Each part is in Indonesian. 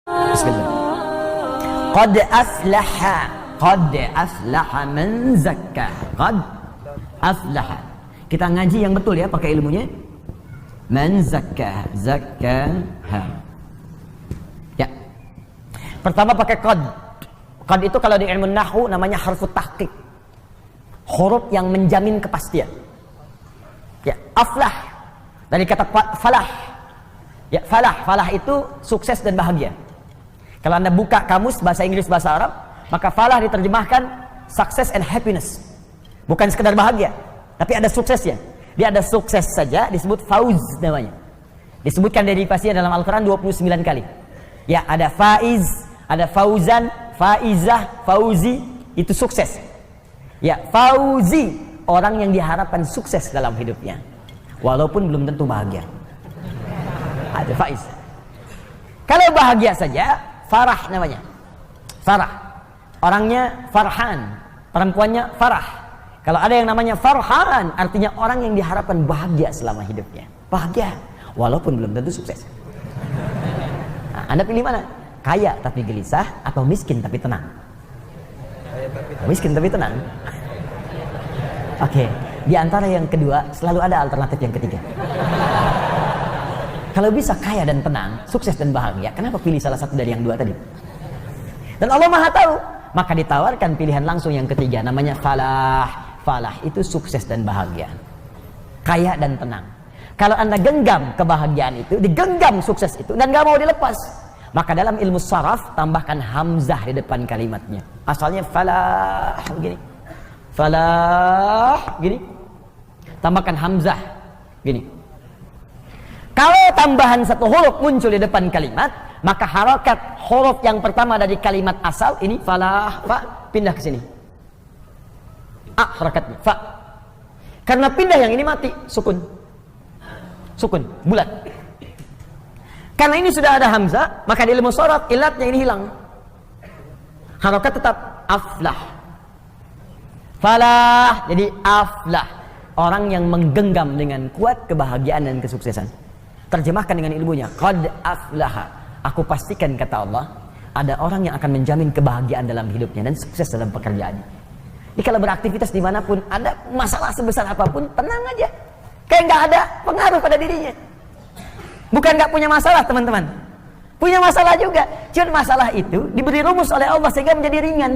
Bismillah. Qad aflaha man zakka. Qad aflaha. Kita ngaji yang betul ya, pakai ilmunya. Man zakka, zakkaha. Ya. Pertama pakai qad. Qad itu kalau di ilmu nahwu namanya harfu tahqiq. Huruf yang menjamin kepastian. Ya, aflah dari kata falah. Ya, falah itu sukses dan bahagia. Kalau Anda buka kamus bahasa Inggris bahasa Arab, maka falah diterjemahkan success and happiness. Bukan sekedar bahagia, tapi ada suksesnya. Dia ada sukses saja disebut fauz namanya. Disebutkan derivasinya dalam Al-Qur'an 29 kali. Ya, ada faiz, ada fauzan, faizah, fauzi, itu sukses. Ya, fauzi, orang yang diharapkan sukses dalam hidupnya walaupun belum tentu bahagia. Ada faiz. Kalau bahagia saja, farah namanya. Farah. Orangnya farhan, perempuannya farah. Kalau ada yang namanya farhan, artinya orang yang diharapkan bahagia selama hidupnya. Bahagia walaupun belum tentu sukses. Nah, Anda pilih mana? Kaya tapi gelisah atau miskin tapi tenang? Miskin tapi tenang. Oke, di antara yang kedua selalu ada alternatif yang ketiga. Kalau bisa kaya dan tenang, sukses dan bahagia, kenapa pilih salah satu dari yang dua tadi? Dan Allah Maha tahu, maka ditawarkan pilihan langsung yang ketiga, namanya falah. Falah itu sukses dan bahagia, kaya dan tenang. Kalau Anda genggam kebahagiaan itu, digenggam sukses itu, dan gak mau dilepas, maka dalam ilmu saraf tambahkan hamzah di depan kalimatnya. Asalnya falah begini, falah gini, tambahkan hamzah gini. Kalau tambahan satu huruf muncul di depan kalimat, maka harokat huruf yang pertama dari kalimat asal ini falah, fa, pindah ke sini. Harakatnya fa. Karena pindah yang ini mati, sukun. Sukun, bulat. Karena ini sudah ada hamzah, maka di ilmu sharaf ilatnya ini hilang. Harokat tetap aflah. Falah jadi aflah. Orang yang menggenggam dengan kuat kebahagiaan dan kesuksesan. Terjemahkan dengan ilmunya, qad aflaha. Aku pastikan, kata Allah, ada orang yang akan menjamin kebahagiaan dalam hidupnya dan sukses dalam pekerjaannya. Jadi kalau beraktivitas dimanapun, ada masalah sebesar apapun, tenang aja. Kayak nggak ada pengaruh pada dirinya. Bukan nggak punya masalah, teman-teman. Punya masalah juga. Cuma masalah itu diberi rumus oleh Allah sehingga menjadi ringan.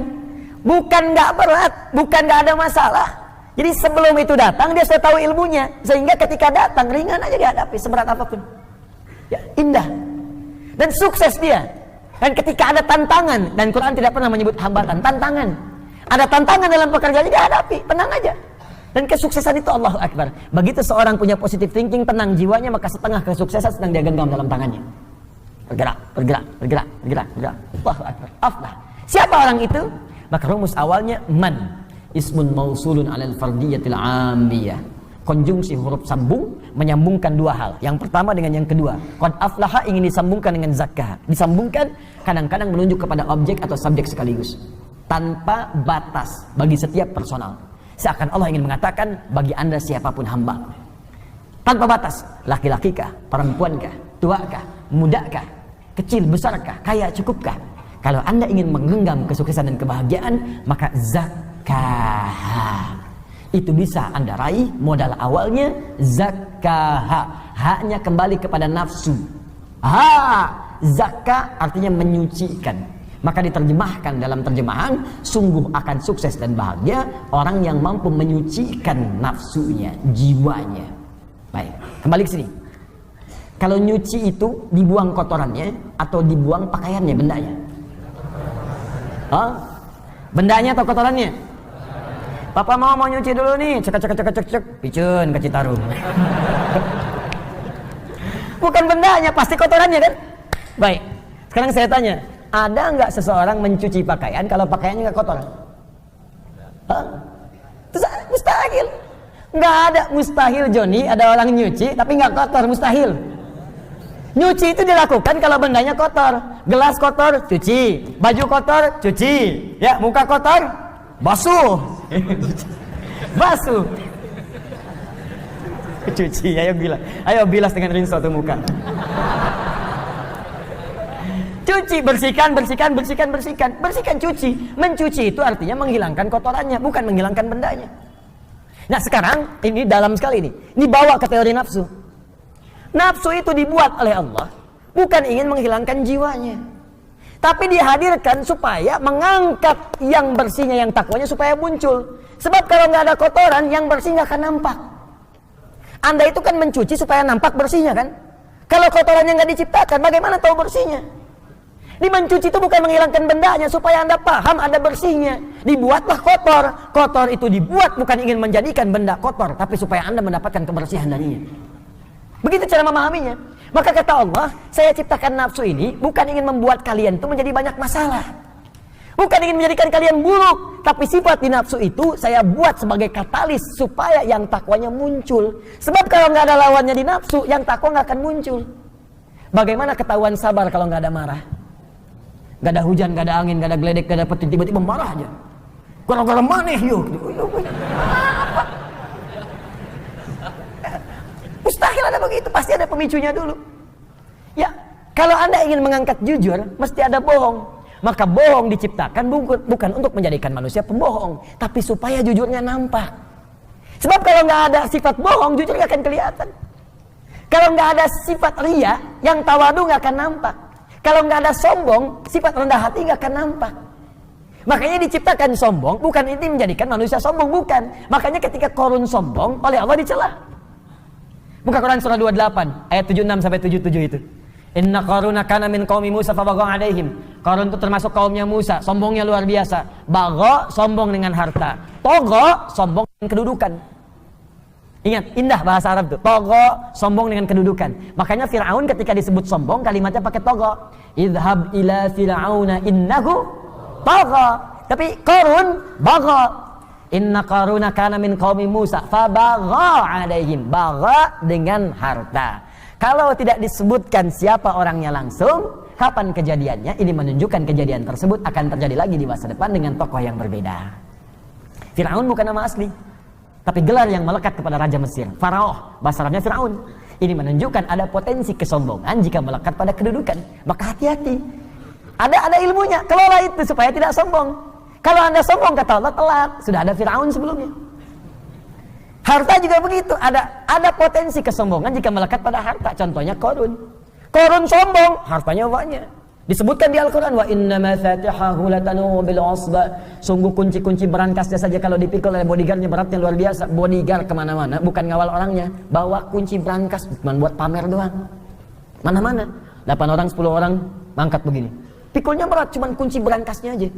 Bukan nggak berat, bukan nggak ada masalah. Jadi sebelum itu datang, dia sudah tahu ilmunya. Sehingga ketika datang, ringan aja dihadapi, seberat apapun. Ya, indah. Dan sukses dia. Dan ketika ada tantangan, dan Quran tidak pernah menyebut hambatan, tantangan. Ada tantangan dalam pekerjaan, dihadapi, tenang aja. Dan kesuksesan itu Allahu Akbar. Begitu seorang punya positive thinking, tenang jiwanya, maka setengah kesuksesan sedang dia genggam dalam tangannya. Bergerak, bergerak, bergerak, bergerak, bergerak. Allahu Akbar. Aflah. Siapa orang itu? Maka rumus awalnya man. Ismun mausulun alal fardiyatil amiyah. Konjungsi huruf sambung menyambungkan dua hal. Yang pertama dengan yang kedua. Qad aflaha ingin disambungkan dengan zakah. Disambungkan kadang-kadang menunjuk kepada objek atau subjek sekaligus. Tanpa batas bagi setiap personal. Seakan Allah ingin mengatakan bagi Anda siapapun hamba. Tanpa batas. Laki-laki kah? Perempuan kah? Tua kah? Muda kah? Kecil, besar kah? Kaya, cukup kah? Kalau Anda ingin menggenggam kesuksesan dan kebahagiaan, maka zakah itu bisa Anda raih. Modal awalnya zakah. Haknya kembali kepada nafsu. Zakah artinya menyucikan. Maka diterjemahkan dalam terjemahan, sungguh akan sukses dan bahagia orang yang mampu menyucikan nafsunya, jiwanya. Baik, kembali ke sini. Kalau nyuci itu dibuang kotorannya atau dibuang pakaiannya, bendanya? Bendanya atau kotorannya? Papa mau nyuci dulu nih, cek, picun ke Citarum. Bukan bendanya, pasti kotorannya kan? Baik, sekarang saya tanya, ada nggak seseorang mencuci pakaian kalau pakaiannya nggak kotor? Terus mustahil. Nggak ada, mustahil Joni, ada orang nyuci tapi nggak kotor, mustahil. Nyuci itu dilakukan kalau bendanya kotor. Gelas kotor, cuci. Baju kotor, cuci. Ya, muka kotor, basuh. Basuh. Cuci, ayo bilas dengan rinso tuh muka. Cuci, bersihkan. Bersihkan, cuci. Mencuci itu artinya menghilangkan kotorannya, bukan menghilangkan bendanya. Nah sekarang, ini dalam sekali ini. Ini bawa ke teori nafsu. Nafsu itu dibuat oleh Allah, bukan ingin menghilangkan jiwanya, tapi dihadirkan supaya mengangkat yang bersihnya, yang takwanya supaya muncul. Sebab kalau nggak ada kotoran, yang bersih nggak akan nampak. Anda itu kan mencuci supaya nampak bersihnya kan? Kalau kotorannya nggak diciptakan, bagaimana tahu bersihnya? Di mencuci itu bukan menghilangkan bendanya, supaya Anda paham ada bersihnya. Dibuatlah kotor. Kotor itu dibuat bukan ingin menjadikan benda kotor, tapi supaya Anda mendapatkan kebersihan darinya. Begitu cara memahaminya. Maka kata Allah, saya ciptakan nafsu ini bukan ingin membuat kalian itu menjadi banyak masalah, bukan ingin menjadikan kalian buruk, tapi sifat di nafsu itu saya buat sebagai katalis supaya yang takwanya muncul. Sebab kalau nggak ada lawannya di nafsu, yang takwa nggak akan muncul. Bagaimana ketahuan sabar kalau nggak ada marah? Nggak ada hujan, nggak ada angin, nggak ada geledek, nggak ada petir, tiba-tiba marah aja. Gara-gara maneh yuk. Mustahil ada begitu, pasti ada pemicunya dulu. Ya, kalau Anda ingin mengangkat jujur, mesti ada bohong. Maka bohong diciptakan bukan untuk menjadikan manusia pembohong, tapi supaya jujurnya nampak. Sebab kalau nggak ada sifat bohong, jujur nggak akan kelihatan. Kalau nggak ada sifat ria, yang tawadu nggak akan nampak. Kalau nggak ada sombong, sifat rendah hati nggak akan nampak. Makanya diciptakan sombong, bukan ini menjadikan manusia sombong, bukan. Makanya ketika Qarun sombong, oleh Allah dicela. Buka Quran surah 28 ayat 76 sampai 77 itu. Inna Qaruna kana min qaumi Musa fabagha alaihim. Qarun itu termasuk kaumnya Musa, sombongnya luar biasa. Bagha, sombong dengan harta. Togha, sombong dengan kedudukan. Ingat, indah bahasa Arab tuh. Togha, sombong dengan kedudukan. Makanya Fir'aun ketika disebut sombong, kalimatnya pakai togha. Idhab ila fir'auna innahu togha. Tapi Qarun bagha. Inna Qaruna kana min qaumi Musa fabagha alaihim. Bagha dengan harta. Kalau tidak disebutkan siapa orangnya langsung, kapan kejadiannya, ini menunjukkan kejadian tersebut akan terjadi lagi di masa depan dengan tokoh yang berbeda. Fir'aun bukan nama asli, tapi gelar yang melekat kepada Raja Mesir. Faraoh, bahasa Arabnya Fir'aun. Ini menunjukkan ada potensi kesombongan jika melekat pada kedudukan. Maka hati-hati. Ada ilmunya, kelola itu supaya tidak sombong. Kalau Anda sombong, kata Allah, telat. Sudah ada Fir'aun sebelumnya. Harta juga begitu, ada potensi kesombongan jika melekat pada harta. Contohnya Qarun. Qarun sombong, hartanya banyak. Disebutkan di Al-Quran, wa inna mafatihahu latanu bil usba. Sungguh kunci-kunci berangkasnya saja kalau dipikul oleh bodyguardnya beratnya luar biasa. Bodyguard kemana-mana, bukan ngawal orangnya, bawa kunci berangkas, bukan buat pamer doang. Mana-mana, 8 orang, 10 orang mangkat begini. Pikulnya berat, cuman kunci berangkasnya aja.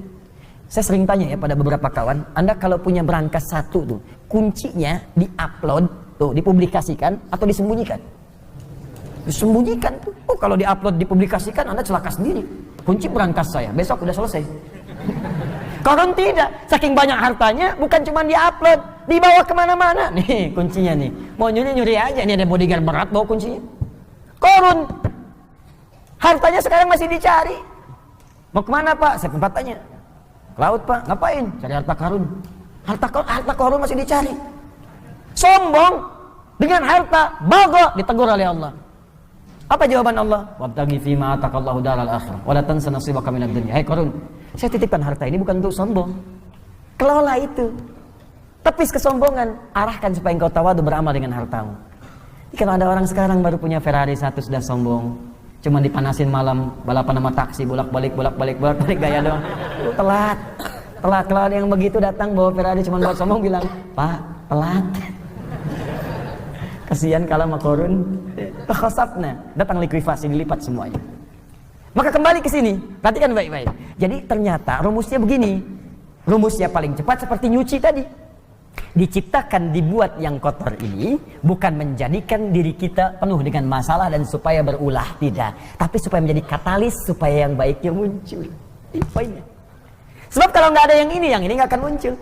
Saya sering tanya ya pada beberapa kawan, Anda kalau punya berangkas satu tuh, kuncinya di-upload, tuh dipublikasikan atau disembunyikan? Disembunyikan tuh. Oh, kalau di-upload dipublikasikan, Anda celaka sendiri. Kunci berangkas saya, besok udah selesai. Qarun tidak, saking banyak hartanya, bukan cuma di-upload, dibawa kemana-mana. Nih kuncinya nih, mau nyuri-nyuri aja, nih ada bodyguard berat bawa kuncinya. Qarun, hartanya sekarang masih dicari. Mau kemana Pak? Saya sempat tanya. Laut Pak, ngapain? Cari harta karun. Harta karun masih dicari. Sombong dengan harta, bagha, ditegur oleh Allah. Apa jawaban Allah? Wabtaghi fima ataqallahu daral akhirah wa la tansa nasibaka minad dunya. Hai Qarun, saya titipkan harta ini bukan untuk sombong. Kelola itu. Tepis kesombongan, arahkan supaya engkau tawadu beramal dengan hartamu. Kalau ada orang sekarang baru punya Ferrari 1 sudah sombong. Cuma dipanasin malam, balapan sama taksi, bolak-balik gaya doang. Telat. Kalau ada yang begitu datang bawa Ferrari cuma buat sombong, bilang, Pak, telat. Kasihan kalau sama Qarun. Takhasabna, datang likuifasi, dilipat semuanya. Maka kembali ke sini, perhatikan baik-baik. Jadi ternyata rumusnya begini. Rumusnya paling cepat seperti nyuci tadi. Diciptakan, dibuat yang kotor ini bukan menjadikan diri kita penuh dengan masalah dan supaya berulah, tidak, tapi supaya menjadi katalis supaya yang baiknya muncul. Ini poinnya. Sebab kalau nggak ada yang ini nggak akan muncul.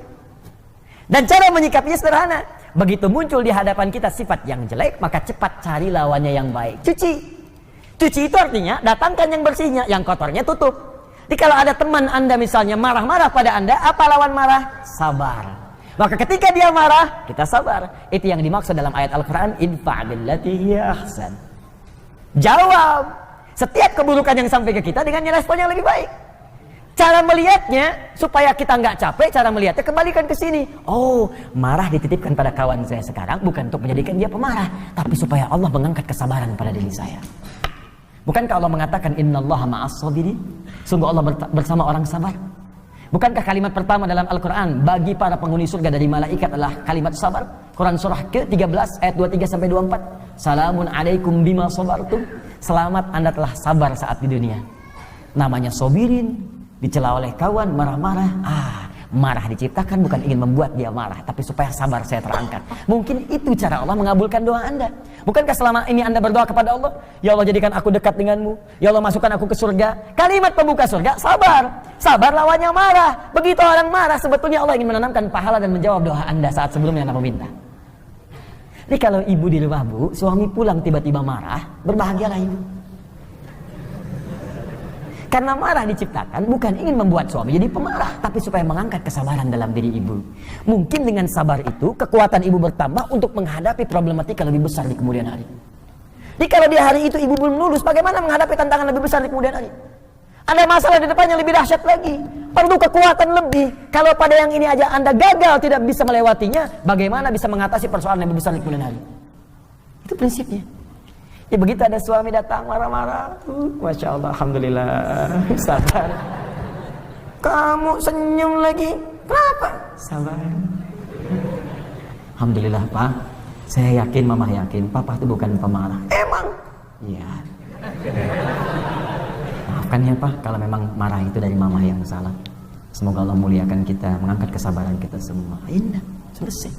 Dan cara menyikapinya sederhana. Begitu muncul di hadapan kita sifat yang jelek, maka cepat cari lawannya yang baik. Cuci itu artinya datangkan yang bersihnya, yang kotornya tutup. Jadi kalau ada teman Anda misalnya marah-marah pada Anda, apa lawan marah? Sabar. Maka ketika dia marah, kita sabar. Itu yang dimaksud dalam ayat Al-Quran, idfa' billati hiya ahsan. Jawab. setiap keburukan yang sampai ke kita dengan respon yang lebih baik. Cara melihatnya supaya kita nggak capek, cara melihatnya kembalikan ke sini. Oh, marah dititipkan pada kawan saya sekarang bukan untuk menjadikan dia pemarah, tapi supaya Allah mengangkat kesabaran pada diri saya. Bukankah Allah mengatakan innallaha ma'as sabirin? Sungguh Allah bersama orang sabar. Bukankah kalimat pertama dalam Al-Quran bagi para penghuni surga dari malaikat adalah kalimat sabar? Quran surah ke-13 ayat 23 sampai 24. Salamun alaikum bima sabartum. Selamat Anda telah sabar saat di dunia. Namanya sobirin, dicela oleh kawan, marah-marah. Marah diciptakan bukan ingin membuat dia marah, tapi supaya sabar saya terangkat. Mungkin itu cara Allah mengabulkan doa Anda. Bukankah selama ini Anda berdoa kepada Allah, ya Allah jadikan aku dekat denganmu, ya Allah masukkan aku ke surga. Kalimat pembuka surga, sabar. Sabar lawannya marah. Begitu orang marah, sebetulnya Allah ingin menanamkan pahala dan menjawab doa Anda saat sebelumnya Anda meminta. Jadi kalau ibu di rumah bu, suami pulang tiba-tiba marah, berbahagialah ibu. Karena marah diciptakan bukan ingin membuat suami jadi pemarah, tapi supaya mengangkat kesabaran dalam diri ibu. Mungkin dengan sabar itu, kekuatan ibu bertambah untuk menghadapi problematika lebih besar di kemudian hari. Jadi kalau di hari itu ibu belum lulus, bagaimana menghadapi tantangan lebih besar di kemudian hari? Ada masalah di depan yang lebih dahsyat lagi, perlu kekuatan lebih. Kalau pada yang ini aja Anda gagal tidak bisa melewatinya, bagaimana bisa mengatasi persoalan yang lebih besar di kemudian hari? Itu prinsipnya. Ya begitu ada suami datang marah-marah, Masya Allah, Alhamdulillah, sabar. Kamu senyum lagi, kenapa? Sabar. Alhamdulillah Pak, saya yakin, Mama yakin, Papa itu bukan pemarah. Emang? Iya. Maafkan ya Pak, kalau memang marah itu dari Mama yang salah. Semoga Allah muliakan kita, mengangkat kesabaran kita semua. Indah, selesai.